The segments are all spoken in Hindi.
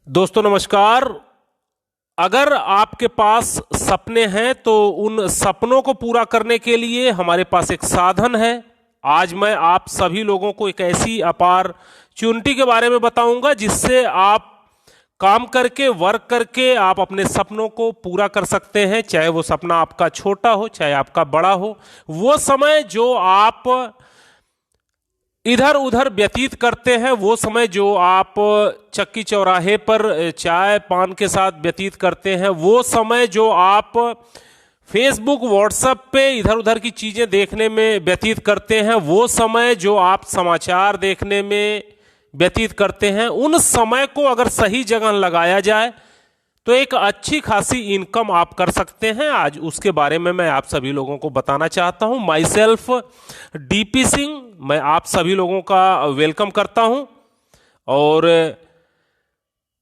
दोस्तों नमस्कार। अगर आपके पास सपने हैं तो उन सपनों को पूरा करने के लिए हमारे पास एक साधन है। आज मैं आप सभी लोगों को एक ऐसी अपॉर्चुनिटी के बारे में बताऊंगा जिससे आप काम करके, वर्क करके आप अपने सपनों को पूरा कर सकते हैं। चाहे वो सपना आपका छोटा हो, चाहे आपका बड़ा हो। वो समय जो आप इधर उधर व्यतीत करते हैं, वो समय जो आप चक्की चौराहे पर चाय पान के साथ व्यतीत करते हैं, वो समय जो आप फेसबुक व्हाट्सएप पे इधर उधर की चीज़ें देखने में व्यतीत करते हैं, वो समय जो आप समाचार देखने में व्यतीत करते हैं, उन समय को अगर सही जगह लगाया जाए तो एक अच्छी खासी इनकम आप कर सकते हैं। आज उसके बारे में मैं आप सभी लोगों को बताना चाहता हूं। माई सेल्फ डीपी सिंह, मैं आप सभी लोगों का वेलकम करता हूं और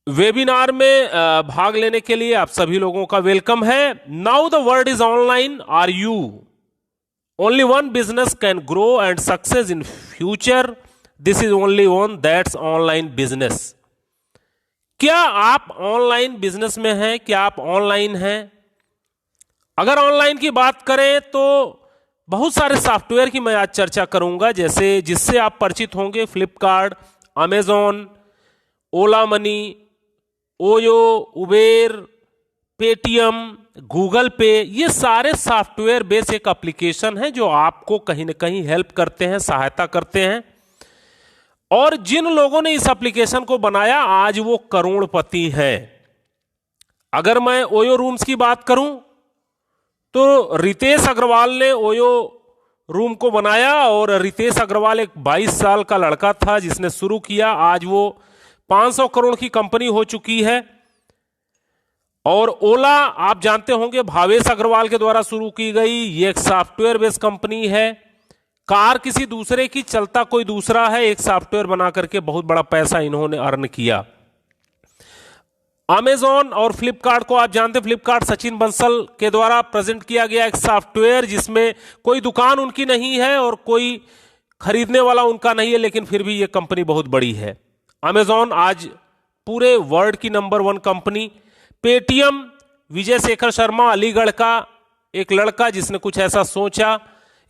वेबिनार में भाग लेने के लिए आप सभी लोगों का वेलकम है। Now the world is online, are you? Only one business can grow and success in future, this is only one, that's online business. क्या आप ऑनलाइन बिजनेस में हैं? क्या आप ऑनलाइन हैं? अगर ऑनलाइन की बात करें तो बहुत सारे सॉफ्टवेयर की मैं आज चर्चा करूंगा, जैसे जिससे आप परिचित होंगे। Flipkart, Amazon, Ola money, OYO, Uber, Paytm, Google Pay, ये सारे सॉफ्टवेयर बेस एक एप्लीकेशन है जो आपको कहीं ना कहीं हेल्प करते हैं, सहायता करते हैं। और जिन लोगों ने इस एप्लीकेशन को बनाया आज वो करोड़पति हैं। अगर मैं ओयो रूम्स की बात करूं तो रितेश अग्रवाल ने ओयो रूम को बनाया और रितेश अग्रवाल एक 22 साल का लड़का था जिसने शुरू किया। आज वो 500 करोड़ की कंपनी हो चुकी है। और ओला आप जानते होंगे भावेश अग्रवाल के द्वारा शुरू की गई ये एक सॉफ्टवेयर बेस्ड कंपनी है। कार किसी दूसरे की, चलता कोई दूसरा है। एक सॉफ्टवेयर बना करके बहुत बड़ा पैसा इन्होंने अर्न किया। अमेजॉन और फ्लिपकार्ट को आप जानते हैं, फ्लिपकार्ट सचिन बंसल के द्वारा प्रेजेंट किया गया एक सॉफ्टवेयर जिसमें कोई दुकान उनकी नहीं है और कोई खरीदने वाला उनका नहीं है, लेकिन फिर भी ये कंपनी बहुत बड़ी है। अमेजॉन आज पूरे वर्ल्ड की number 1 company. Paytm, Vijay Shekhar Sharma, Aligarh का एक लड़का जिसने कुछ ऐसा सोचा,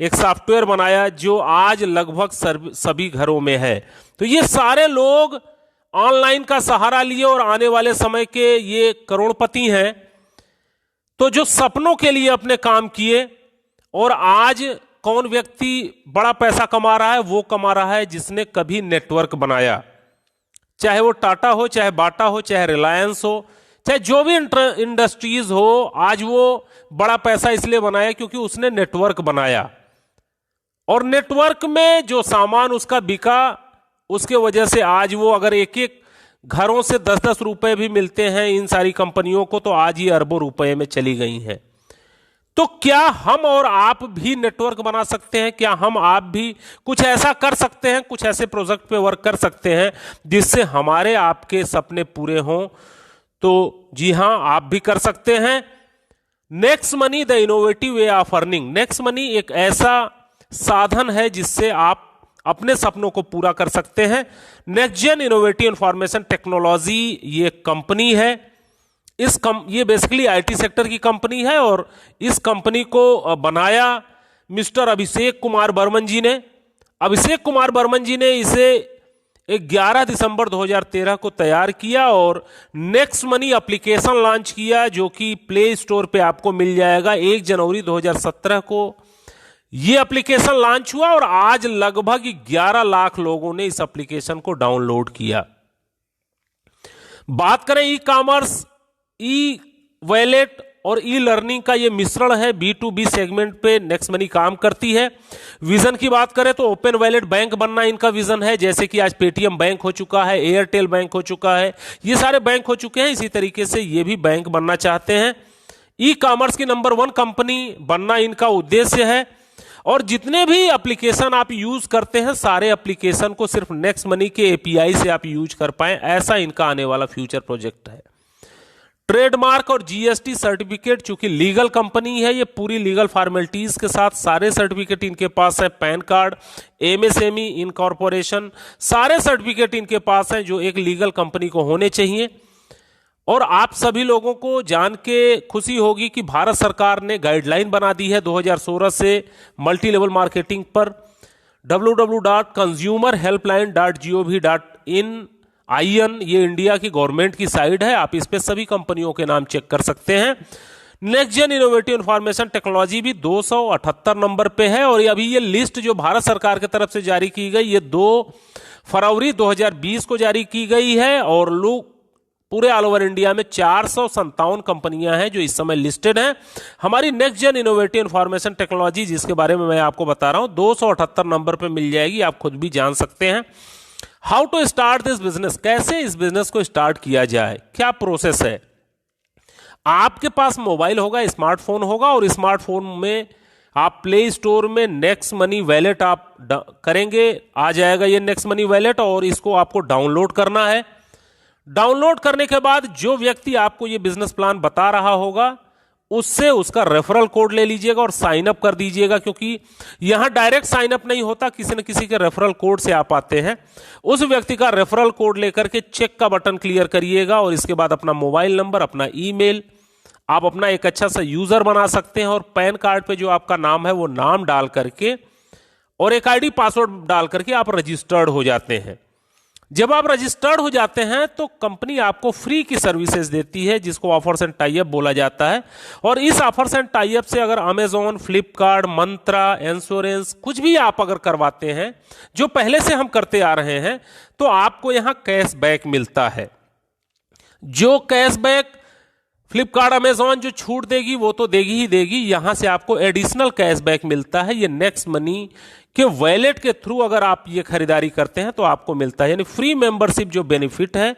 एक सॉफ्टवेयर बनाया जो आज लगभग सभी घरों में है। तो ये सारे लोग ऑनलाइन का सहारा लिए और आने वाले समय के ये करोड़पति हैं। तो जो सपनों के लिए अपने काम किए, और आज कौन व्यक्ति बड़ा पैसा कमा रहा है? वो कमा रहा है जिसने कभी नेटवर्क बनाया। चाहे वो टाटा हो, चाहे बाटा हो, चाहे रिलायंस हो, चाहे जो भी इंडस्ट्रीज हो, आज वो बड़ा पैसा इसलिए बनाया क्योंकि उसने नेटवर्क बनाया। और नेटवर्क में जो सामान उसका बिका, उसके वजह से आज वो अगर एक एक घरों से 10-10 रुपए भी मिलते हैं इन सारी कंपनियों को, तो आज ये अरबों रुपए में चली गई हैं। तो क्या हम और आप भी नेटवर्क बना सकते हैं? क्या हम आप भी कुछ ऐसा कर सकते हैं, कुछ ऐसे प्रोजेक्ट पे वर्क कर सकते हैं जिससे हमारे आपके सपने पूरे हों? तो जी हां, आप भी कर सकते हैं। Next money, the innovative way of earning. Next money एक ऐसा साधन है जिससे आप अपने सपनों को पूरा कर सकते हैं। Next gen innovative information technology ये कंपनी है। ये बेसिकली आईटी सेक्टर की कंपनी है और इस कंपनी को बनाया मिस्टर अभिषेक कुमार बर्मन जी ने। अभिषेक कुमार बर्मन जी ने इसे 11 दिसंबर 2013 को तैयार किया और नेक्स्ट मनी एप्लीकेशन लॉन्च किया, जो कि प्ले स्टोर पे आपको मिल जाएगा। 1 जनवरी 2017 को ये एप्लीकेशन लॉन्च हुआ और आज लगभग 11 लाख लोगों ने इस एप्लीकेशन को डाउनलोड किया। बात करें ई कॉमर्स, ई वॉलेट और ई लर्निंग का ये मिश्रण है। B2B सेगमेंट पे नेक्स्ट मनी काम करती है। विजन की बात करें तो ओपन वॉलेट बैंक बनना इनका विजन है, जैसे कि आज पेटीएम बैंक हो चुका है, एयरटेल बैंक हो चुका है, ये सारे बैंक हो चुके हैं। इसी तरीके से ये भी बैंक बनना चाहते हैं। ई कॉमर्स की नंबर 1 कंपनी बनना इनका उद्देश्य है। और जितने भी एप्लीकेशन आप यूज करते हैं, सारे एप्लीकेशन को सिर्फ नेक्स्ट मनी के एपीआई से आप यूज कर पाएं, ऐसा इनका आने वाला फ्यूचर प्रोजेक्ट है। ट्रेडमार्क और जीएसटी सर्टिफिकेट, चूंकि लीगल कंपनी है, ये पूरी लीगल फॉर्मेलिटीज के साथ सारे सर्टिफिकेट इनके पास है। पैन कार्ड, एमएसएमई, इनकॉर्पोरेशन, सारे सर्टिफिकेट इनके पास हैं जो एक लीगल कंपनी को होने चाहिए। और आप सभी लोगों को जान के खुशी होगी कि भारत सरकार ने गाइडलाइन बना दी है 2016 से मल्टी लेवल मार्केटिंग पर। www.consumerhelpline.gov.in ये इंडिया की गवर्नमेंट की साइट है, आप इस पे सभी कंपनियों के नाम चेक कर सकते हैं। Next gen innovative information technology भी 278 नंबर पे है। और अभी ये लिस्ट जो भारत सरकार की तरफ से जारी की गई, ये 2 फरवरी 2020 को जारी की गई है। और लोग पूरे ऑल ओवर इंडिया में 457 कंपनियां हैं जो इस समय लिस्टेड हैं। हमारी next gen innovative information technology, जिसके बारे में मैं आपको बता रहा हूं, 278 नंबर पे मिल जाएगी, आप खुद भी जान सकते हैं। How to start this business, कैसे इस बिजनेस को स्टार्ट किया जाए, क्या प्रोसेस है। आपके पास मोबाइल होगा, स्मार्टफोन होगा, और स्मार्टफोन में आप प्ले स्टोर में नेक्स्ट मनी वैलेट आप करेंगे, आ जाएगा ये नेक्स्ट मनी वैलेट, और इसको आपको डाउनलोड करना है। डाउनलोड करने के बाद जो व्यक्ति आपको ये बिजनेस प्लान बता रहा होगा, उससे उसका रेफरल कोड ले लीजिएगा और साइन अप कर दीजिएगा, क्योंकि यहां डायरेक्ट साइन अप नहीं होता, किसी न किसी के रेफरल कोड से आप आते हैं। उस व्यक्ति का रेफरल कोड लेकर के चेक का बटन क्लियर करिएगा, और इसके बाद अपना मोबाइल नंबर, अपना ईमेल, आप अपना एक अच्छा सा यूजर बना सकते हैं, और पैन कार्ड पे जो आपका नाम है वो नाम डाल करके और एक आईडी पासवर्ड डाल करके आप रजिस्टर्ड हो जाते हैं। जब आप रजिस्टर्ड हो जाते हैं तो कंपनी आपको फ्री की सर्विसेज देती है, जिसको ऑफर्स एंड टाई अप बोला जाता है। और इस ऑफर्स एंड टाई अप से अगर अमेजॉन, फ्लिपकार्ट, मंत्रा, इंश्योरेंस कुछ भी आप अगर करवाते हैं, जो पहले से हम करते आ रहे हैं, तो आपको यहां कैशबैक मिलता है। जो कैशबैक फ्लिपकार्ट, अमेजॉन जो छूट देगी वो तो देगी ही देगी, यहां से आपको एडिशनल कैशबैक मिलता है। ये नेक्स्ट मनी के वॉलेट के थ्रू अगर आप ये खरीदारी करते हैं तो आपको मिलता है। यानी फ्री मेंबरशिप जो बेनिफिट है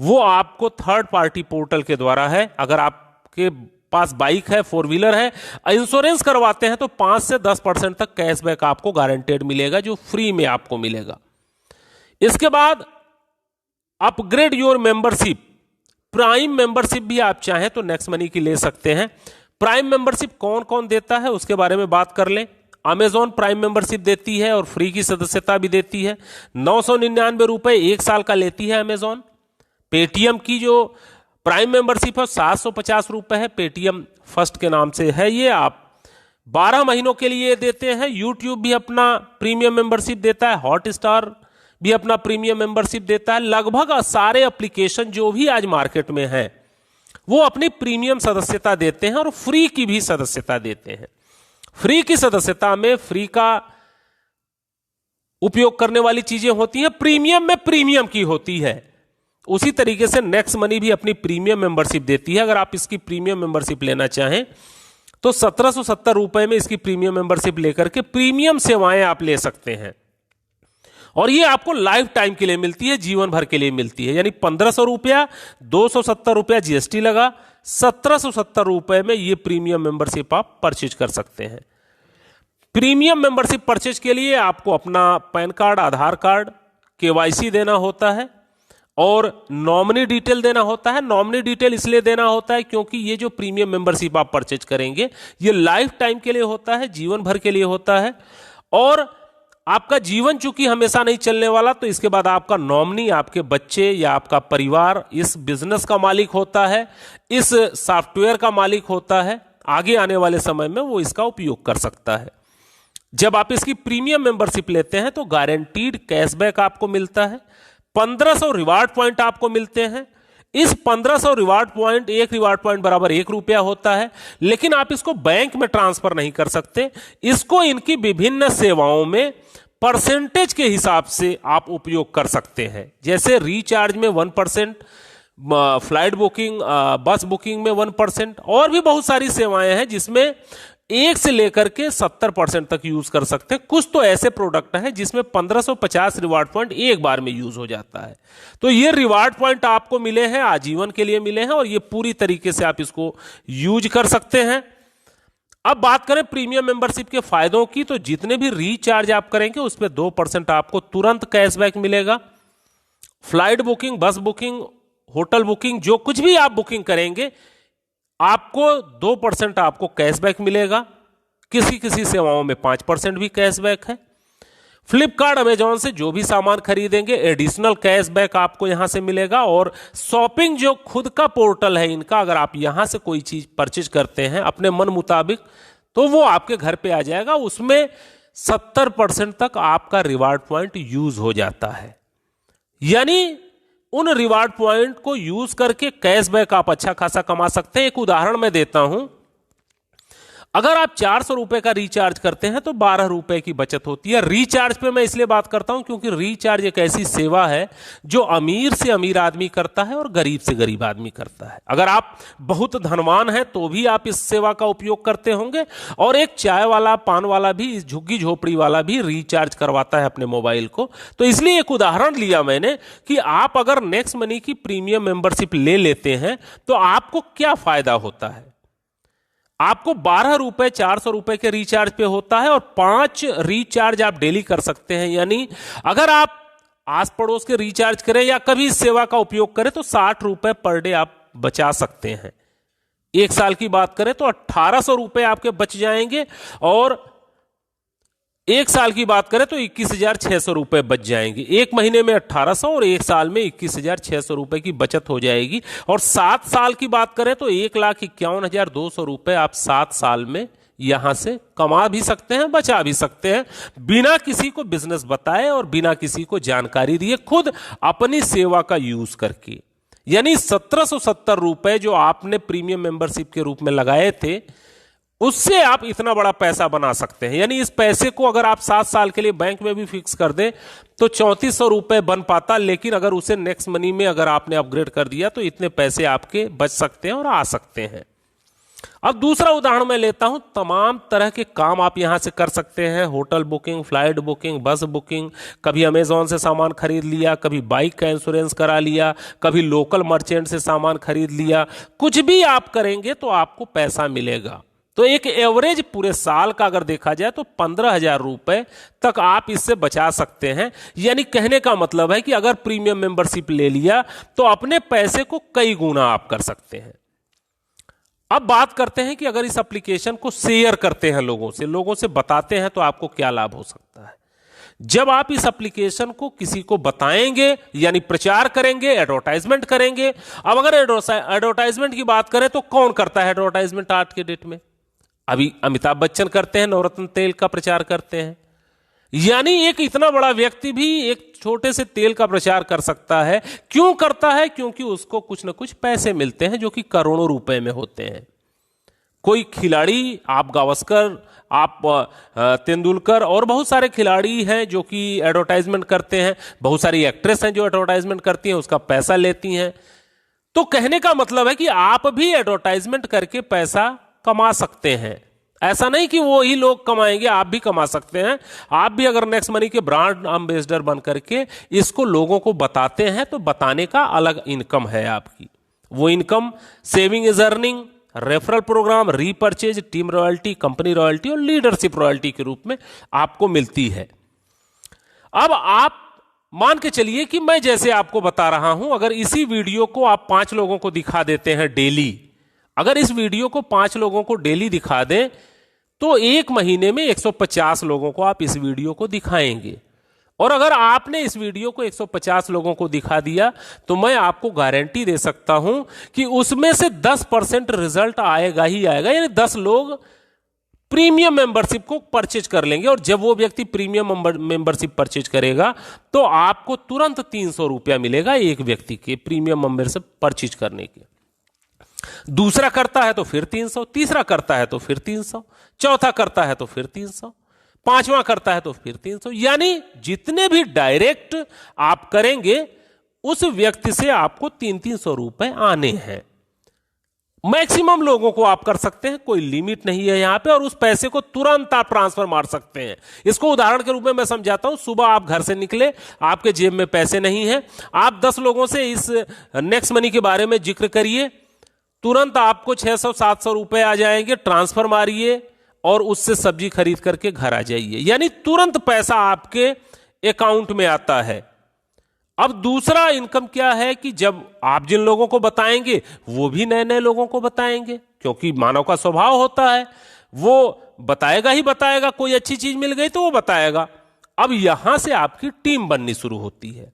वो आपको थर्ड पार्टी पोर्टल के द्वारा है। अगर आपके पास बाइक है, 4 व्हीलर है, इंश्योरेंस करवाते हैं, तो 5 से 10% तक कैशबैक आपको गारंटेड मिलेगा, जो फ्री में आपको मिलेगा। इसके बाद upgrade your membership, prime membership भी आप चाहें तो नेक्स्ट मनी की ले सकते हैं। प्राइम मेंबरशिप कौन कौन देता है उसके बारे में बात कर लें। अमेजॉन प्राइम मेंबरशिप देती है और फ्री की सदस्यता भी देती है। 999 रुपए 1 साल का लेती है अमेजॉन। पेटीएम की जो प्राइम मेंबरशिप है 750 रुपए है, पेटीएम फर्स्ट के नाम से है, ये आप 12 महीनों के लिए देते हैं। यूट्यूब भी अपना प्रीमियम मेंबरशिप देता है, हॉटस्टार भी अपना प्रीमियम मेंबरशिप देता है। लगभग सारे एप्लीकेशन जो भी आज मार्केट में हैं वो अपनी प्रीमियम सदस्यता देते हैं और फ्री की भी सदस्यता देते हैं। फ्री की सदस्यता में फ्री का उपयोग करने वाली चीजें होती हैं, प्रीमियम में प्रीमियम की होती है। उसी तरीके से नेक्स्ट मनी भी अपनी प्रीमियम मेंबरशिप देती है। अगर आप इसकी प्रीमियम मेंबरशिप लेना चाहें तो 1770 रुपए में इसकी प्रीमियम मेंबरशिप लेकर के प्रीमियम सेवाएं आप ले सकते हैं, और ये आपको लाइफ टाइम के लिए मिलती है, जीवन भर के लिए मिलती है। यानी 1500 रुपया, 270 रुपया जीएसटी लगा, 1770 रुपए में ये प्रीमियम मेंबरशिप आप परचेज कर सकते हैं। प्रीमियम मेंबरशिप परचेज के लिए आपको अपना पैन कार्ड, आधार कार्ड, केवाईसी देना होता है और नॉमिनी डिटेल देना होता है। नॉमिनी डिटेल इसलिए देना होता है क्योंकि ये जो प्रीमियम मेंबरशिप आप परचेज करेंगे ये लाइफ टाइम के लिए होता है, जीवन भर के लिए होता है। और आपका जीवन चूंकि हमेशा नहीं चलने वाला, तो इसके बाद आपका नॉमिनी, आपके बच्चे या आपका परिवार इस बिजनेस का मालिक होता है, इस सॉफ्टवेयर का मालिक होता है। आगे आने वाले समय में वो इसका उपयोग कर सकता है। जब आप इसकी प्रीमियम मेंबरशिप लेते हैं तो गारंटीड कैशबैक आपको मिलता है। 1500 रिवार्ड पॉइंट आपको मिलते हैं। इस 1500 रिवार्ड पॉइंट, एक रिवार्ड पॉइंट बराबर 1 रुपया होता है, लेकिन आप इसको बैंक में ट्रांसफर नहीं कर सकते। इसको इनकी विभिन्न सेवाओं में परसेंटेज के हिसाब से आप उपयोग कर सकते हैं। जैसे रिचार्ज में 1%, फ्लाइट बुकिंग, बस बुकिंग में 1%, और भी बहुत सारी सेवाएं हैं जिसमें 1 से लेकर के 70% तक यूज कर सकते हैं। कुछ तो ऐसे प्रोडक्ट हैं जिसमें 1550 रिवार्ड पॉइंट एक बार में यूज हो जाता है। तो ये रिवार्ड पॉइंट आपको मिले हैं, आजीवन के लिए मिले हैं, और ये पूरी तरीके से आप इसको यूज कर सकते हैं। अब बात करें प्रीमियम मेंबरशिप के फायदों की, तो जितने भी रिचार्ज आप करेंगे उस पर 2% आपको तुरंत कैशबैक मिलेगा। फ्लाइट बुकिंग, बस बुकिंग, होटल बुकिंग, जो कुछ भी आप बुकिंग करेंगे आपको 2% आपको कैशबैक मिलेगा। किसी किसी सेवाओं में 5% भी कैशबैक है। फ्लिपकार्ट अमेजॉन से जो भी सामान खरीदेंगे एडिशनल कैशबैक आपको यहां से मिलेगा। और शॉपिंग जो खुद का पोर्टल है इनका, अगर आप यहां से कोई चीज परचेज करते हैं अपने मन मुताबिक तो वो आपके घर पे आ जाएगा। उसमें 70% तक आपका रिवार्ड पॉइंट यूज हो जाता है। यानी उन रिवार्ड पॉइंट को यूज करके कैशबैक आप अच्छा खासा कमा सकते हैं। एक उदाहरण मैं देता हूं, अगर आप 400 रुपए का रिचार्ज करते हैं तो 12 रुपए की बचत होती है। रिचार्ज पे मैं इसलिए बात करता हूं क्योंकि रिचार्ज एक ऐसी सेवा है जो अमीर से अमीर आदमी करता है और गरीब से गरीब आदमी करता है। अगर आप बहुत धनवान हैं तो भी आप इस सेवा का उपयोग करते होंगे, और एक चाय वाला, पान वाला भी, झुग्गी झोपड़ी वाला भी रिचार्ज करवाता है अपने मोबाइल को। तो इसलिए एक उदाहरण लिया मैंने कि आप अगर नेक्स्ट मनी की प्रीमियम मेंबरशिप ले लेते हैं तो आपको क्या फायदा होता है। आपको 12 रुपए 400 रुपए के रिचार्ज पे होता है और 5 रिचार्ज आप डेली कर सकते हैं। यानी अगर आप आस पड़ोस के रिचार्ज करें या कभी इस सेवा का उपयोग करें तो 60 रुपए पर डे आप बचा सकते हैं। एक साल की बात करें तो 1800 रुपए आपके बच जाएंगे, और एक साल की बात करें तो 21,600 रुपए बच जाएंगे। एक महीने में 1800 और एक साल में 21,600 रुपए की बचत हो जाएगी। और 7 साल की बात करें तो 1,51,200 रुपए आप 7 साल में यहां से कमा भी सकते हैं, बचा भी सकते हैं, बिना किसी को बिजनेस बताए और बिना किसी को जानकारी दिए, खुद अपनी सेवा का यूज करके। यानी 1770 रुपए जो आपने प्रीमियम मेंबरशिप के रूप में लगाए थे, उससे आप इतना बड़ा पैसा बना सकते हैं। यानी इस पैसे को अगर आप 7 साल के लिए बैंक में भी फिक्स कर दें तो 3400 रुपए बन पाता, लेकिन अगर उसे नेक्स्ट मनी में अगर आपने अपग्रेड कर दिया तो इतने पैसे आपके बच सकते हैं और आ सकते हैं। अब दूसरा उदाहरण मैं लेता हूं, तमाम तरह के काम आप यहां से कर सकते हैं। होटल बुकिंग, फ्लाइट बुकिंग, बस बुकिंग, कभी अमेजॉन से सामान खरीद लिया, कभी बाइक का इंश्योरेंस करा लिया, कभी लोकल मर्चेंट से सामान खरीद लिया। कुछ भी आप करेंगे तो आपको पैसा मिलेगा। तो एक एवरेज पूरे साल का अगर देखा जाए तो 15,000 रुपए तक आप इससे बचा सकते हैं। यानी कहने का मतलब है कि अगर प्रीमियम मेंबरशिप ले लिया तो अपने पैसे को कई गुना आप कर सकते हैं। अब बात करते हैं कि अगर इस एप्लीकेशन को शेयर करते हैं लोगों से बताते हैं तो आपको क्या लाभ हो सकता है। जब आप इस एप्लीकेशन को किसी को बताएंगे यानी प्रचार करेंगे, एडवर्टाइजमेंट करेंगे। अब अगर एडवर्टाइजमेंट की बात करें तो कौन करता है एडवर्टाइजमेंट आज के डेट में? अभी अमिताभ बच्चन करते हैं, नवरत्न तेल का प्रचार करते हैं। यानी एक इतना बड़ा व्यक्ति भी एक छोटे से तेल का प्रचार कर सकता है। क्यों करता है? क्योंकि उसको कुछ ना कुछ पैसे मिलते हैं जो कि करोड़ों रुपए में होते हैं। कोई खिलाड़ी, आप गावस्कर, आप तेंदुलकर और बहुत सारे खिलाड़ी हैं जो कि एडवर्टाइजमेंट करते हैं। बहुत सारी एक्ट्रेस हैं जो एडवर्टाइजमेंट करती हैं, उसका पैसा लेती हैं। तो कहने का मतलब है कि आप भी एडवर्टाइजमेंट करके पैसा कमा सकते हैं। ऐसा नहीं कि वो ही लोग कमाएंगे, आप भी कमा सकते हैं। आप भी अगर नेक्स्ट मनी के ब्रांड एम्बेसडर बन करके इसको लोगों को बताते हैं तो बताने का अलग इनकम है आपकी। वो income saving is earning, referral programme, repurchase, team royalty, company royalty और लीडरशिप रॉयल्टी के रूप में आपको मिलती है। अब आप मान के चलिए कि मैं जैसे आपको बता रहा हूं, अगर इसी वीडियो को आप 5 लोगों को दिखा देते हैं डेली, अगर इस वीडियो को 5 लोगों को डेली दिखा दें तो एक महीने में 150 लोगों को आप इस वीडियो को दिखाएंगे। और अगर आपने इस वीडियो को 150 लोगों को दिखा दिया तो मैं आपको गारंटी दे सकता हूं कि उसमें से 10% रिजल्ट आएगा ही आएगा। यानी 10 लोग प्रीमियम मेंबरशिप को परचेज कर लेंगे। और जब वो व्यक्ति प्रीमियम मेंबरशिप परचेज करेगा तो आपको तुरंत 300 रुपया मिलेगा एक व्यक्ति के प्रीमियम मेंबरशिप परचेज करने के। दूसरा करता है तो फिर 300, तीसरा करता है तो फिर 300, चौथा करता है तो फिर 300, पांचवा करता है तो फिर 300। यानी जितने भी डायरेक्ट आप करेंगे उस व्यक्ति से आपको 300-300 रुपए आने हैं। मैक्सिमम लोगों को आप कर सकते हैं, कोई लिमिट नहीं है यहां पे, और उस पैसे को तुरंत आप ट्रांसफर मार सकते हैं। इसको उदाहरण के रूप में मैं समझाता हूं। सुबह आप घर से निकले, आपके जेब में पैसे नहीं है, आप 10 लोगों से इस नेक्स्ट मनी के बारे में जिक्र करिए, तुरंत आपको 600-700 रुपए आ जाएंगे। ट्रांसफर मारिए और उससे सब्जी खरीद करके घर आ जाइए। यानी तुरंत पैसा आपके अकाउंट में आता है। अब दूसरा इनकम क्या है कि जब आप जिन लोगों को बताएंगे वो भी नए नए लोगों को बताएंगे, क्योंकि मानव का स्वभाव होता है, वो बताएगा ही बताएगा। कोई अच्छी चीज मिल गई तो वो बताएगा। अब यहां से आपकी टीम बननी शुरू होती है।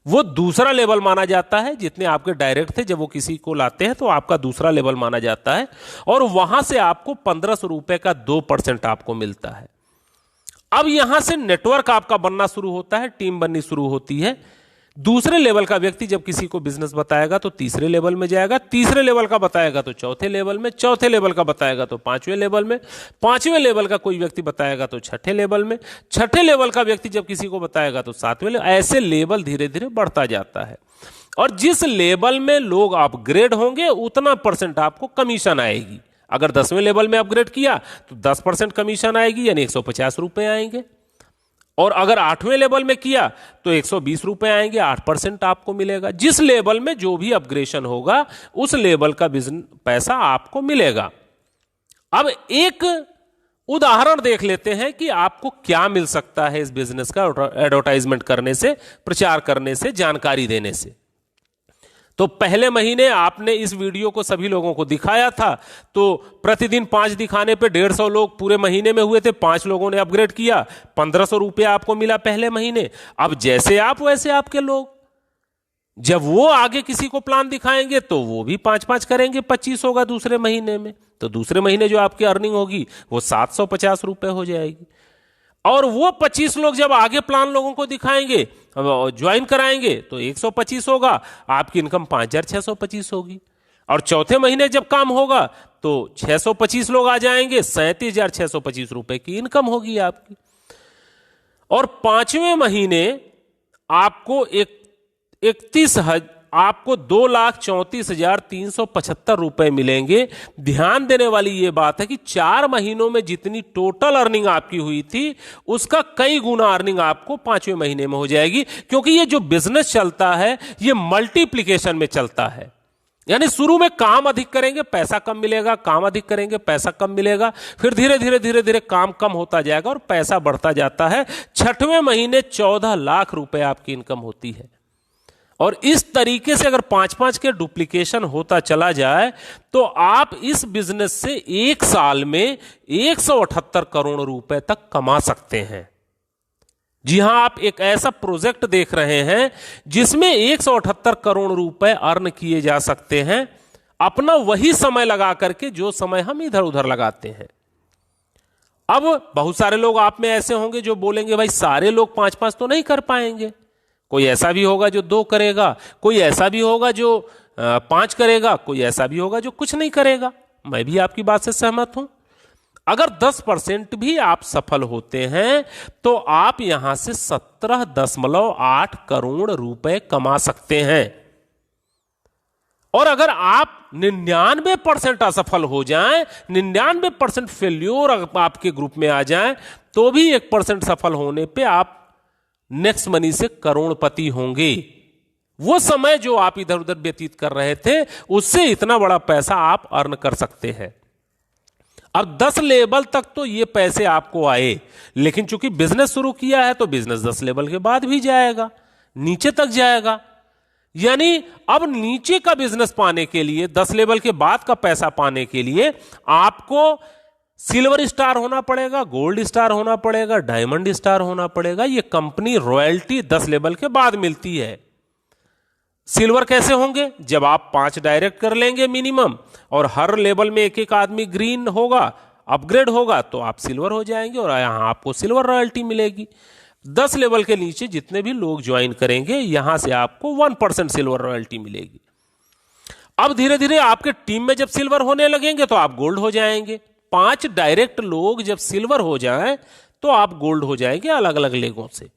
वो दूसरा लेवल माना जाता है, जितने आपके डायरेक्ट थे जब वो किसी को लाते हैं तो आपका दूसरा लेवल माना जाता है, और वहां से आपको 1500 रुपए का 2% आपको मिलता है। अब यहां से नेटवर्क आपका बनना शुरू होता है, टीम बननी शुरू होती है। दूसरे लेवल का व्यक्ति जब किसी को बिजनेस बताएगा तो तीसरे लेवल में जाएगा, तीसरे लेवल का बताएगा तो चौथे लेवल में, चौथे लेवल का बताएगा तो पांचवें लेवल में, पांचवें लेवल का कोई व्यक्ति बताएगा तो छठे लेवल में, छठे लेवल का व्यक्ति जब किसी को बताएगा तो सातवें लेवल। ऐसे लेवल धीरे धीरे बढ़ता जाता है, और जिस लेवल में लोग अपग्रेड होंगे उतना % आपको कमीशन आएगी। अगर 10वें लेवल में अपग्रेड किया तो 10% कमीशन आएगी, यानी 150 रुपए आएंगे, और अगर 8वें लेवल में किया तो 120 रुपए आएंगे, 8% आपको मिलेगा। जिस लेवल में जो भी अपग्रेडेशन होगा उस लेवल का बिजनेस पैसा आपको मिलेगा। अब एक उदाहरण देख लेते हैं कि आपको क्या मिल सकता है इस बिजनेस का एडवर्टाइजमेंट करने से, प्रचार करने से, जानकारी देने से। तो पहले महीने आपने इस वीडियो को सभी लोगों को दिखाया था, तो प्रतिदिन 5 दिखाने पे 150 लोग पूरे महीने में हुए थे। 5 लोगों ने अपग्रेड किया, 1500 रुपया आपको मिला पहले महीने। अब जैसे आप वैसे आपके लोग, जब वो आगे किसी को प्लान दिखाएंगे तो वो भी 5-5 करेंगे, 25 होगा दूसरे महीने में। तो दूसरे महीने जो आपकी अर्निंग होगी वो 750 रुपए हो जाएगी। और वो 25 लोग जब आगे प्लान लोगों को दिखाएंगे, ज्वाइन कराएंगे, तो 125 होगा, आपकी इनकम 5625 होगी। और चौथे महीने जब काम होगा तो 625 लोग आ जाएंगे, 37,625 रुपए की इनकम होगी आपकी। और 5वें महीने आपको 2,34,375 रुपए मिलेंगे। ध्यान देने वाली यह बात है कि 4 महीनों में जितनी टोटल अर्निंग आपकी हुई थी उसका कई गुना अर्निंग आपको 5वें महीने में हो जाएगी, क्योंकि ये जो बिजनेस चलता है ये मल्टीप्लिकेशन में चलता है। यानी शुरू में काम अधिक करेंगे पैसा कम मिलेगा, काम अधिक करेंगे पैसा कम मिलेगा, फिर धीरे धीरे काम कम होता जाएगा और पैसा बढ़ता जाता है। 6वें महीने 14 लाख रुपए आपकी इनकम होती है। और इस तरीके से अगर 5-5 के डुप्लीकेशन होता चला जाए तो आप इस बिजनेस से एक साल में 178 करोड़ रुपए तक कमा सकते हैं। जी हां, आप एक ऐसा प्रोजेक्ट देख रहे हैं जिसमें 178 करोड़ रुपए अर्न किए जा सकते हैं, अपना वही समय लगा करके जो समय हम इधर उधर लगाते हैं। अब बहुत सारे लोग आप में ऐसे होंगे जो बोलेंगे भाई सारे लोग 5-5 तो नहीं कर पाएंगे, कोई ऐसा भी होगा जो 2 करेगा, कोई ऐसा भी होगा जो 5 करेगा, कोई ऐसा भी होगा जो कुछ नहीं करेगा। मैं भी आपकी बात से सहमत हूं। अगर 10% भी आप सफल होते हैं तो आप यहां से 17.8 करोड़ रुपए कमा सकते हैं। और अगर आप 99% असफल हो जाएं, 99% फेल्योर आपके ग्रुप में आ जाएं, तो भी 1% सफल होने पे आप नेक्स्ट मनी से करोड़पति होंगे। वो समय जो आप इधर उधर व्यतीत कर रहे थे उससे इतना बड़ा पैसा आप अर्न कर सकते हैं। अब 10 लेवल तक तो ये पैसे आपको आए, लेकिन चूंकि बिजनेस शुरू किया है तो बिजनेस 10 लेवल के बाद भी जाएगा, नीचे तक जाएगा। यानी अब नीचे का बिजनेस पाने के लिए, 10 लेवल के बाद का पैसा पाने के लिए आपको सिल्वर स्टार होना पड़ेगा, गोल्ड स्टार होना पड़ेगा, डायमंड स्टार होना पड़ेगा। ये कंपनी रॉयल्टी 10 लेवल के बाद मिलती है। सिल्वर कैसे होंगे? जब आप 5 डायरेक्ट कर लेंगे मिनिमम, और हर लेवल में एक आदमी ग्रीन होगा, अपग्रेड होगा, तो आप सिल्वर हो जाएंगे और यहां आपको सिल्वर रॉयल्टी मिलेगी। 10 लेवल के नीचे जितने भी लोग ज्वाइन करेंगे यहां से आपको 1% सिल्वर रॉयल्टी मिलेगी। अब धीरे धीरे आपके टीम में जब सिल्वर होने लगेंगे तो आप गोल्ड हो जाएंगे। 5 डायरेक्ट लोग जब सिल्वर हो जाएं तो आप गोल्ड हो जाएंगे अलग अलग लेगों से।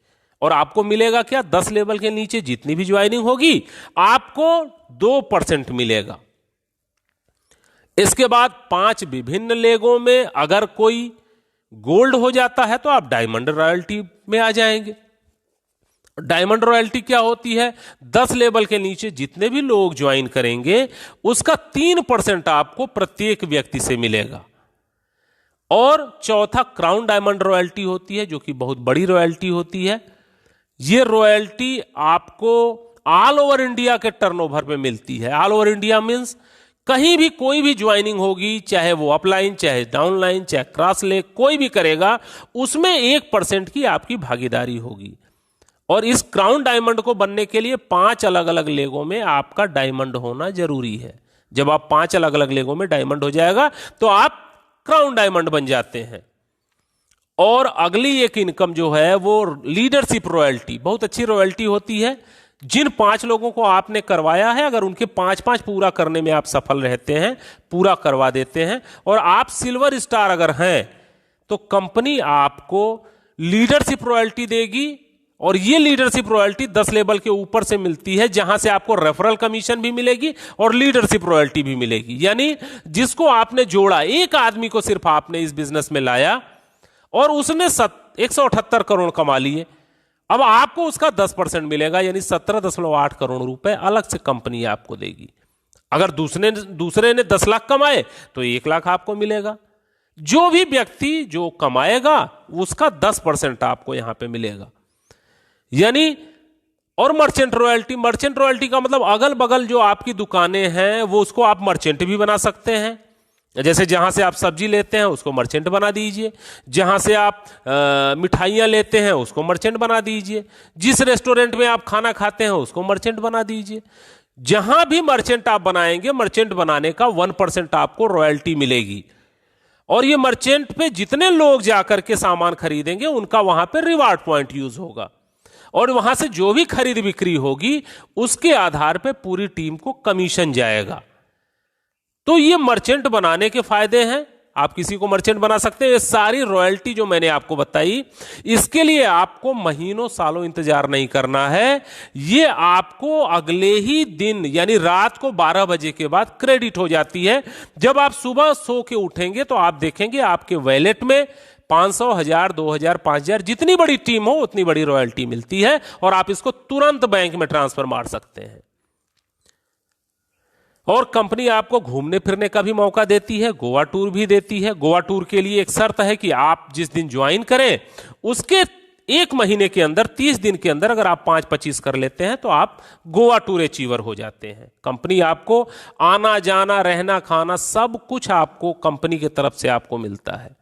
और आपको मिलेगा क्या? 10 लेवल के नीचे जितनी भी ज्वाइनिंग होगी आपको 2% मिलेगा। इसके बाद 5 विभिन्न लेगों में अगर कोई गोल्ड हो जाता है तो आप डायमंड रॉयल्टी में आ जाएंगे। डायमंड रॉयल्टी क्या होती है? 10 लेवल के नीचे जितने भी लोग ज्वाइन करेंगे उसका 3% आपको प्रत्येक व्यक्ति से मिलेगा। और चौथा क्राउन डायमंड रॉयल्टी होती है, जो कि बहुत बड़ी रॉयल्टी होती है। यह रॉयल्टी आपको ऑल ओवर इंडिया के टर्नओवर पे मिलती है। ऑल ओवर इंडिया मींस कहीं भी कोई भी ज्वाइनिंग होगी, चाहे वो अपलाइन, चाहे डाउनलाइन, चाहे क्रॉस लेग, कोई भी करेगा, उसमें 1% की आपकी भागीदारी होगी। और इस क्राउन डायमंड को बनने के लिए 5 अलग अलग लेगों में आपका डायमंड होना जरूरी है। जब आप 5 अलग अलग लेगों में डायमंड हो जाएगा तो आप क्राउन डायमंड बन जाते हैं। और अगली एक इनकम जो है वो लीडरशिप रॉयल्टी, बहुत अच्छी रॉयल्टी होती है। जिन 5 लोगों को आपने करवाया है, अगर उनके 5-5 पूरा करने में आप सफल रहते हैं, पूरा करवा देते हैं, और आप सिल्वर स्टार अगर हैं, तो कंपनी आपको लीडरशिप रॉयल्टी देगी। और ये लीडरशिप रॉयल्टी 10 लेवल के ऊपर से मिलती है, जहां से आपको रेफरल कमीशन भी मिलेगी और लीडरशिप रॉयल्टी भी मिलेगी। यानी जिसको आपने जोड़ा, एक आदमी को सिर्फ आपने इस बिजनेस में लाया और उसने 178 करोड़ कमा लिए, अब आपको उसका 10% मिलेगा, यानी 17.8 करोड़ रुपए अलग से कंपनी आपको देगी। अगर दूसरे ने 10 लाख कमाए तो 1 लाख आपको मिलेगा। जो भी व्यक्ति जो कमाएगा उसका 10% आपको यहां पे मिलेगा। यानी और मर्चेंट रॉयल्टी का मतलब अगल बगल जो आपकी दुकानें हैं वो उसको आप मर्चेंट भी बना सकते हैं। जैसे जहां से आप सब्जी लेते हैं उसको मर्चेंट बना दीजिए, जहां से आप मिठाइयां लेते हैं उसको मर्चेंट बना दीजिए, जिस रेस्टोरेंट में आप खाना खाते हैं उसको मर्चेंट बना दीजिए। जहां भी मर्चेंट आप बनाएंगे, मर्चेंट बनाने का 1% आपको रॉयल्टी मिलेगी। और ये मर्चेंट पे जितने लोग जाकर के सामान खरीदेंगे उनका वहां पे रिवार्ड पॉइंट यूज होगा, और वहां से जो भी खरीद बिक्री होगी उसके आधार पे पूरी टीम को कमीशन जाएगा। तो ये मर्चेंट बनाने के फायदे हैं। आप किसी को मर्चेंट बना सकते हैं। ये सारी रॉयल्टी जो मैंने आपको बताई, इसके लिए आपको महीनों सालों इंतजार नहीं करना है। ये आपको अगले ही दिन यानी रात को 12 बजे के बाद क्रेडिट हो जाती है। जब आप सुबह सो के उठेंगे तो आप देखेंगे आपके वॉलेट में 500, 1000, 2000, 5000, जितनी बड़ी टीम हो उतनी बड़ी रॉयल्टी मिलती है, और आप इसको तुरंत बैंक में ट्रांसफर मार सकते हैं। और कंपनी आपको घूमने फिरने का भी मौका देती है, गोवा टूर भी देती है। गोवा टूर के लिए एक शर्त है कि आप जिस दिन ज्वाइन करें उसके 1 महीने के अंदर, 30 दिन के अंदर अगर आप 5-25 कर लेते हैं तो आप गोवा टूर अचीवर हो जाते हैं। कंपनी आपको आना जाना रहना खाना सब कुछ आपको कंपनी की तरफ से आपको मिलता है।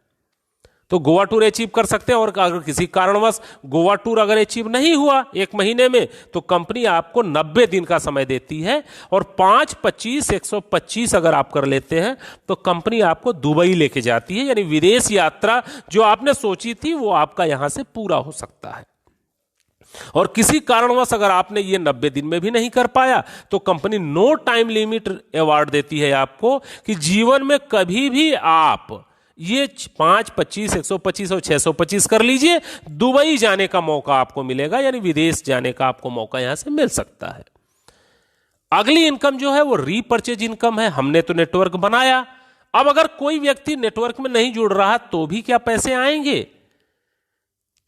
तो गोवा टूर अचीव कर सकते हैं। और अगर किसी कारणवश गोवा टूर अगर अचीव नहीं हुआ 1 महीने में, तो कंपनी आपको 90 दिन का समय देती है। और 5, 25, 125 अगर आप कर लेते हैं तो कंपनी आपको दुबई लेके जाती है। यानी विदेश यात्रा जो आपने सोची थी वो आपका यहां से पूरा हो सकता है। और किसी कारणवश अगर आपने ये 90 दिन में भी नहीं कर पाया तो company no time limit award देती है आपको, कि जीवन में कभी भी आप ये 5, 25, 125 और 625 कर लीजिए, दुबई जाने का मौका आपको मिलेगा। यानी विदेश जाने का आपको मौका यहां से मिल सकता है। अगली इनकम जो है वो रीपर्चेज इनकम है। हमने तो नेटवर्क बनाया, अब अगर कोई व्यक्ति नेटवर्क में नहीं जुड़ रहा तो भी क्या पैसे आएंगे?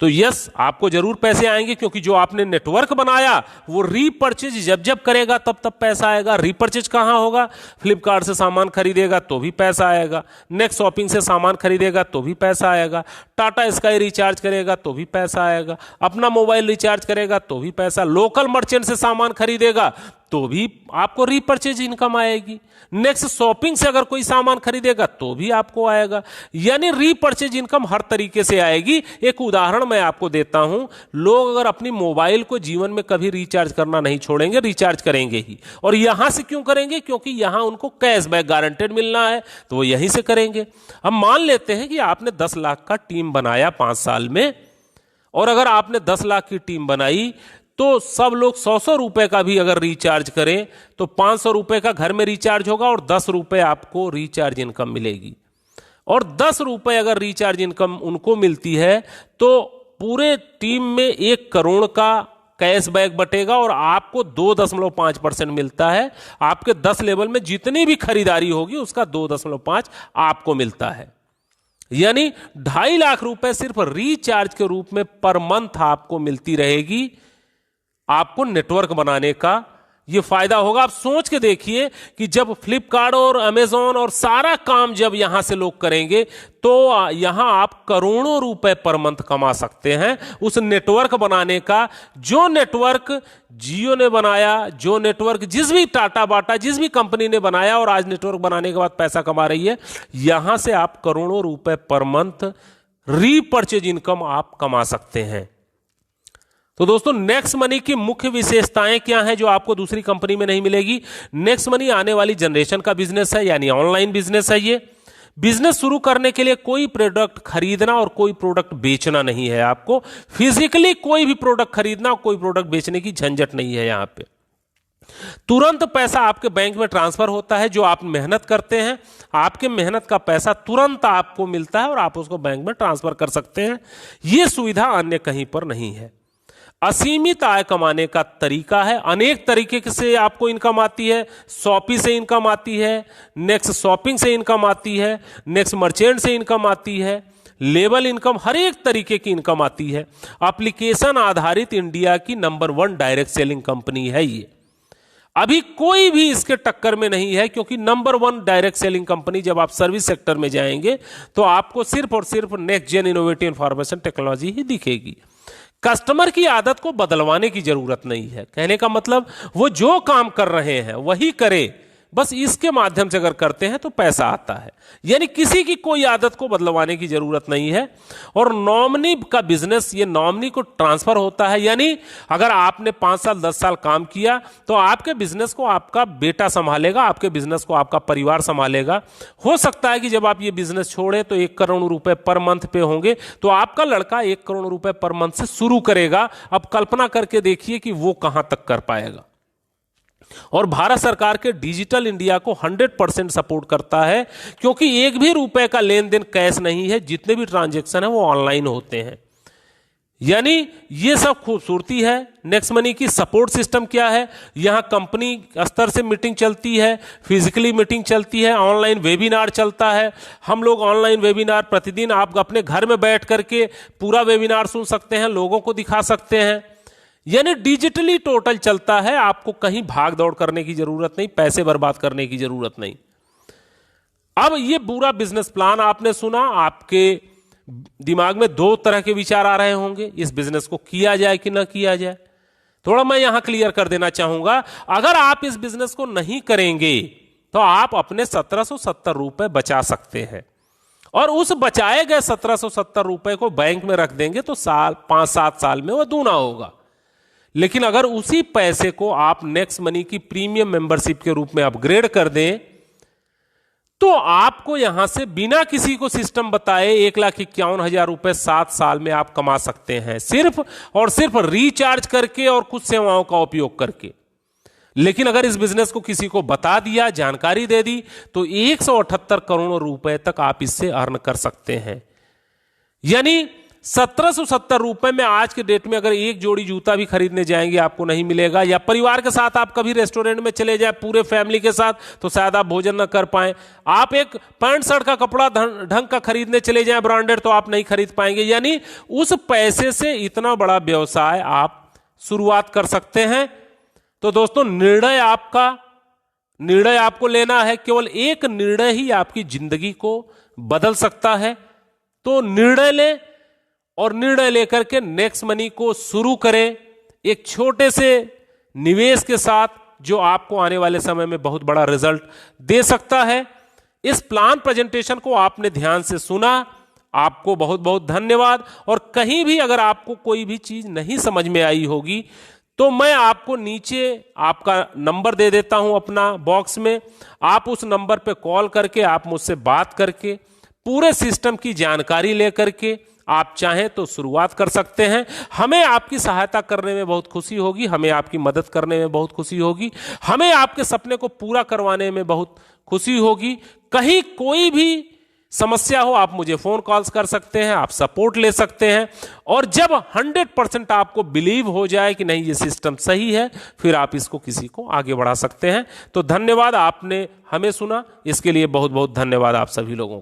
तो यस, आपको जरूर पैसे आएंगे, क्योंकि जो आपने नेटवर्क बनाया वो रीपर्चेज जब जब करेगा तब तब पैसा आएगा। रीपर्चेज कहां होगा? फ्लिपकार्ट से सामान खरीदेगा तो भी पैसा आएगा, नेक्स्ट शॉपिंग से सामान खरीदेगा तो भी पैसा आएगा, टाटा स्काई रिचार्ज करेगा तो भी पैसा आएगा, अपना मोबाइल रिचार्ज करेगा तो भी पैसा, लोकल मर्चेंट से सामान खरीदेगा तो भी आपको रीपर्चेज इनकम आएगी, नेक्स्ट शॉपिंग से अगर कोई सामान खरीदेगा तो भी आपको आएगा। यानी रीपर्चेज इनकम हर तरीके से आएगी। एक उदाहरण मैं आपको देता हूं, लोग अगर अपनी मोबाइल को जीवन में कभी रिचार्ज करना नहीं छोड़ेंगे, रिचार्ज करेंगे ही। और यहां से क्यों करेंगे? क्योंकि यहां उनको कैशबैक गारंटेड मिलना है, तो वो यहीं से करेंगे। अब मान लेते हैं कि आपने 10 लाख का टीम बनाया 5 साल में, और अगर आपने 10 लाख की टीम बनाई तो सब लोग 100-100 रुपए का भी अगर रिचार्ज करें तो 500 रुपए का घर में रिचार्ज होगा और 10 रुपए आपको रिचार्ज इनकम मिलेगी। और 10 रुपए अगर रिचार्ज इनकम उनको मिलती है तो पूरे टीम में 1 करोड़ का कैशबैक बटेगा और आपको 2.5% मिलता है। आपके 10 लेवल में जितनी भी खरीदारी होगी उसका 2.5 आपको मिलता है। यानी 2.5 लाख रुपए सिर्फ रिचार्ज के रूप में पर मंथ आपको मिलती रहेगी, आपको नेटवर्क बनाने का ये फायदा होगा। आप सोच के देखिए कि जब फ्लिपकार्ट और अमेजॉन और सारा काम जब यहां से लोग करेंगे तो यहां आप करोड़ों रुपए पर मंथ कमा सकते हैं उस नेटवर्क बनाने का, जो नेटवर्क जियो ने बनाया, जो नेटवर्क जिस भी टाटा बाटा जिस भी कंपनी ने बनाया और आज नेटवर्क बनाने के बाद पैसा कमा रही है, यहां से आप करोड़ों रुपए पर मंथ रीपर्चेज इनकम आप कमा सकते हैं। तो दोस्तों नेक्स्ट मनी की मुख्य विशेषताएं क्या हैं जो आपको दूसरी कंपनी में नहीं मिलेगी? नेक्स्ट मनी आने वाली जनरेशन का बिजनेस है, यानी ऑनलाइन बिजनेस है। ये बिजनेस शुरू करने के लिए कोई प्रोडक्ट खरीदना और कोई प्रोडक्ट बेचना नहीं है। आपको फिजिकली कोई भी प्रोडक्ट खरीदना और कोई प्रोडक्ट बेचने की झंझट नहीं है। यहां पे तुरंत पैसा आपके बैंक में ट्रांसफर होता है। जो आप मेहनत करते हैं, आपके मेहनत का पैसा तुरंत आपको मिलता है और आप उसको बैंक में ट्रांसफर कर सकते हैं। यह सुविधा अन्य कहीं पर नहीं है। असीमित आय कमाने का तरीका है। अनेक तरीके से आपको इनकम आती है। शॉपी से इनकम आती है, नेक्स्ट शॉपिंग से इनकम आती है, नेक्स्ट मर्चेंट से इनकम आती है, लेबल इनकम, हर एक तरीके की इनकम आती है। एप्लीकेशन आधारित इंडिया की नंबर 1 डायरेक्ट सेलिंग कंपनी है ये। अभी कोई भी इसके टक्कर में नहीं है, क्योंकि नंबर 1 डायरेक्ट सेलिंग कंपनी जब आप सर्विस सेक्टर में जाएंगे तो आपको सिर्फ और सिर्फ next gen innovative information technology ही दिखेगी। कस्टमर की आदत को बदलवाने की जरूरत नहीं है। कहने का मतलब वो जो काम कर रहे हैं वही करे, बस इसके माध्यम से अगर करते हैं तो पैसा आता है। यानी किसी की कोई आदत को बदलवाने की जरूरत नहीं है। और नॉमिनी का बिजनेस, ये नॉमिनी को ट्रांसफर होता है। यानी अगर आपने 5 साल 10 साल काम किया तो आपके बिजनेस को आपका बेटा संभालेगा, आपके बिजनेस को आपका परिवार संभालेगा। हो सकता है कि जब आप ये बिजनेस छोड़े तो 1 करोड़ रुपए पर मंथ पे होंगे, तो आपका लड़का 1 करोड़ रुपए पर मंथ से शुरू करेगा। अब कल्पना करके देखिए कि वो कहां तक कर पाएगा। और भारत सरकार के डिजिटल इंडिया को 100% सपोर्ट करता है, क्योंकि 1 भी रुपए का लेन देन कैश नहीं है। जितने भी ट्रांजैक्शन है वो ऑनलाइन होते हैं। यानी ये सब खूबसूरती है नेक्स्ट मनी की। सपोर्ट सिस्टम क्या है? यहां कंपनी स्तर से मीटिंग चलती है, फिजिकली मीटिंग चलती है, ऑनलाइन वेबिनार चलता है। हम लोग ऑनलाइन वेबिनार प्रतिदिन आप अपने घर में बैठ करके पूरा वेबिनार सुन सकते हैं, लोगों को दिखा सकते हैं। यानी डिजिटली टोटल चलता है। आपको कहीं भाग दौड़ करने की जरूरत नहीं, पैसे बर्बाद करने की जरूरत नहीं। अब ये पूरा बिजनेस प्लान आपने सुना, आपके दिमाग में 2 तरह के विचार आ रहे होंगे, इस बिजनेस को किया जाए कि ना किया जाए। थोड़ा मैं यहां क्लियर कर देना चाहूंगा, अगर आप इस बिजनेस को नहीं करेंगे तो आप अपने 1770 रुपए बचा सकते हैं, और उस बचाए गए 1770 रुपए को बैंक में रख देंगे तो 5-7 साल में वो दूना होगा। लेकिन अगर उसी पैसे को आप नेक्स्ट मनी की प्रीमियम मेंबरशिप के रूप में अपग्रेड कर दें तो आपको यहां से बिना किसी को सिस्टम बताए 1,51,000 रुपए 7 साल में आप कमा सकते हैं, सिर्फ और सिर्फ रिचार्ज करके और कुछ सेवाओं का उपयोग करके। लेकिन अगर इस बिजनेस को किसी को बता दिया, जानकारी दे दी, तो 178 करोड़ रुपए तक आप इससे अर्न कर सकते हैं। यानी 1770 रुपए में आज के डेट में अगर एक जोड़ी जूता भी खरीदने जाएंगे आपको नहीं मिलेगा। या परिवार के साथ आप कभी रेस्टोरेंट में चले जाए पूरे फैमिली के साथ तो शायद आप भोजन न कर पाए। आप एक पैंट शर्ट का कपड़ा ढंग का खरीदने चले जाए ब्रांडेड तो आप नहीं खरीद पाएंगे। यानी उस पैसे से इतना बड़ा व्यवसाय आप शुरुआत कर सकते हैं। तो दोस्तों निर्णय आपको लेना है। केवल एक निर्णय ही आपकी जिंदगी को बदल सकता है। तो निर्णय लें और निर्णय लेकर के नेक्स्ट मनी को शुरू करें, एक छोटे से निवेश के साथ, जो आपको आने वाले समय में बहुत बड़ा रिजल्ट दे सकता है। इस प्लान प्रेजेंटेशन को आपने ध्यान से सुना, आपको बहुत बहुत धन्यवाद। और कहीं भी अगर आपको कोई भी चीज नहीं समझ में आई होगी तो मैं आपको नीचे आपका नंबर दे देता हूं अपना बॉक्स में। आप उस नंबर पे कॉल करके आप मुझसे बात करके पूरे सिस्टम की जानकारी लेकर के आप चाहें तो शुरुआत कर सकते हैं। हमें आपकी सहायता करने में बहुत खुशी होगी, हमें आपकी मदद करने में बहुत खुशी होगी, हमें आपके सपने को पूरा करवाने में बहुत खुशी होगी। कहीं कोई भी समस्या हो आप मुझे फोन कॉल्स कर सकते हैं, आप सपोर्ट ले सकते हैं। और जब 100% आपको बिलीव हो जाए कि नहीं ये सिस्टम सही है, फिर आप इसको किसी को आगे बढ़ा सकते हैं। तो धन्यवाद, आपने हमें सुना, इसके लिए बहुत बहुत धन्यवाद आप सभी लोगों को।